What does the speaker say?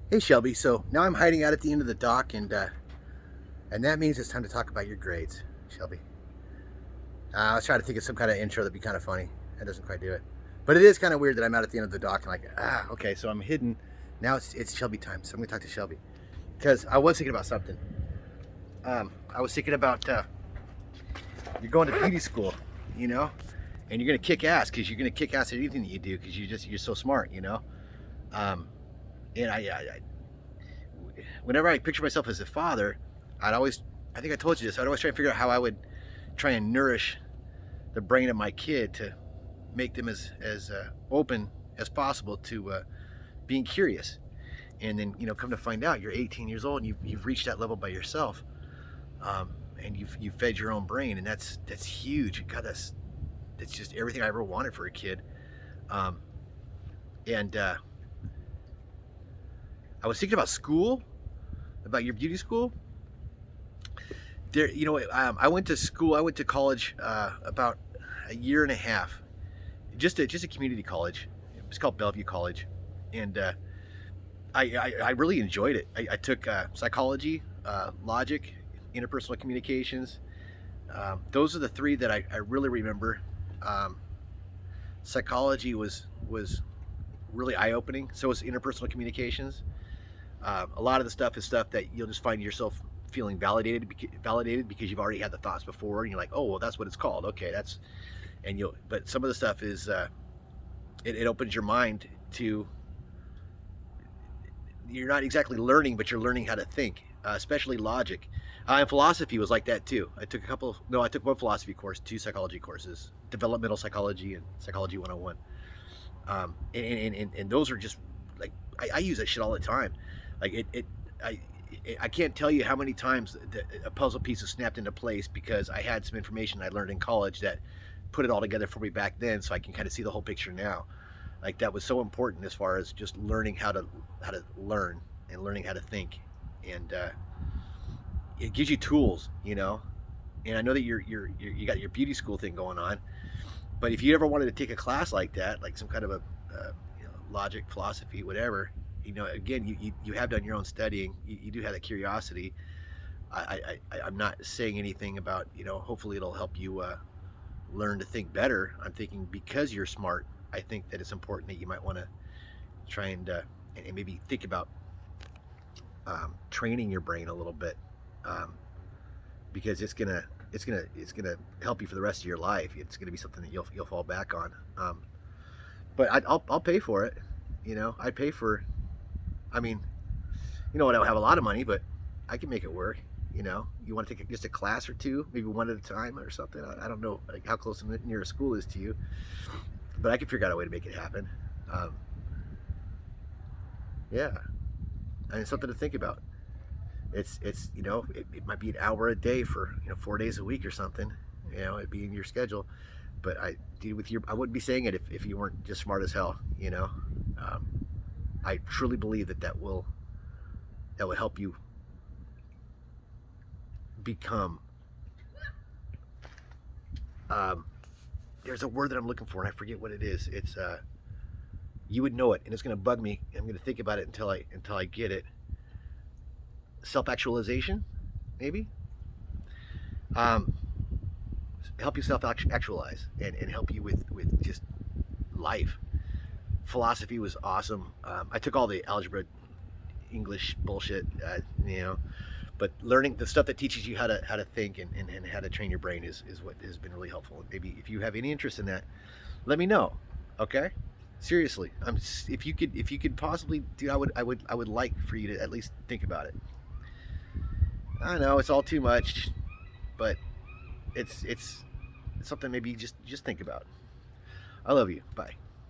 Hey Shelby, so now I'm hiding out at the end of the dock, and that means it's time to talk about your grades, Shelby. I was trying to think of some kind of intro that'd be kind of funny. That doesn't quite do it, but it is kind of weird that I'm out at the end of the dock and okay, so I'm hidden. Now it's Shelby time, so I'm gonna talk to Shelby because I was thinking about something. I was thinking about you're going to beauty school, you know, and you're gonna kick ass because you're gonna kick ass at anything that you do because you're so smart, you know. Um, and whenever I picture myself as a father, I'd always, I think I told you this, I'd always try to figure out how I would try and nourish the brain of my kid to make them as open as possible to being curious. And then, come to find out, you're 18 years old and you've reached that level by yourself, and you've fed your own brain, and that's huge. God, that's just everything I ever wanted for a kid. Um, and I was thinking about school, about your beauty school. I went to school. I went to college about a year and a half, just a community college. It was called Bellevue College, and I really enjoyed it. I took psychology, logic, interpersonal communications. Those are the three that I really remember. Um, Psychology was really eye opening. So was interpersonal communications. A lot of the stuff is stuff that you'll just find yourself feeling validated because you've already had the thoughts before, and you're like, oh well, that's what it's called. Okay, that's and you'll. But some of the stuff is it opens your mind to. You're not exactly learning, but you're learning how to think, especially logic. And philosophy was like that too. I took a couple. No, I took one philosophy course, two psychology courses, developmental psychology and psychology 101. And those are just like I use that shit all the time. Like I I can't tell you how many times a puzzle piece is snapped into place because I had some information I learned in college that put it all together for me back then, so I can kind of see the whole picture now. Like that was so important as far as just learning how to learn and learning how to think, and it gives you tools, you know. And I know that you got your beauty school thing going on, but if you ever wanted to take a class like that, like some kind of a logic, philosophy, whatever, again, you have done your own studying. You do have that curiosity. I'm not saying anything about, hopefully it'll help you learn to think better. I'm thinking because you're smart, I think that it's important that you might want to try and maybe think about training your brain a little bit, um, because it's gonna help you for the rest of your life. It's gonna be something that you'll fall back on. But I'll pay for it. I'd pay for. I mean, I don't have a lot of money, but I can make it work. You want to take just a class or two, maybe one at a time or something. I don't know like how close near a school is to you, but I can figure out a way to make it happen. Um, yeah, and it's something to think about. It might be an hour a day for 4 days a week or something. It'd be in your schedule. But I wouldn't be saying it if you weren't just smart as hell. Um, I truly believe that would help you become. Um, there's a word that I'm looking for and I forget what it is. It's you would know it, and it's going to bug me. I'm going to think about it until I get it. Self-actualization, maybe. Um, Help you self-actualize and help you with just life. Philosophy was awesome. I took all the algebra, English bullshit, but learning the stuff that teaches you how to think and how to train your brain is what has been really helpful. Maybe if you have any interest in that, let me know. Okay, seriously, if you could possibly do, I would like for you to at least think about it. I know it's all too much, but it's something maybe just think about. I love you. Bye.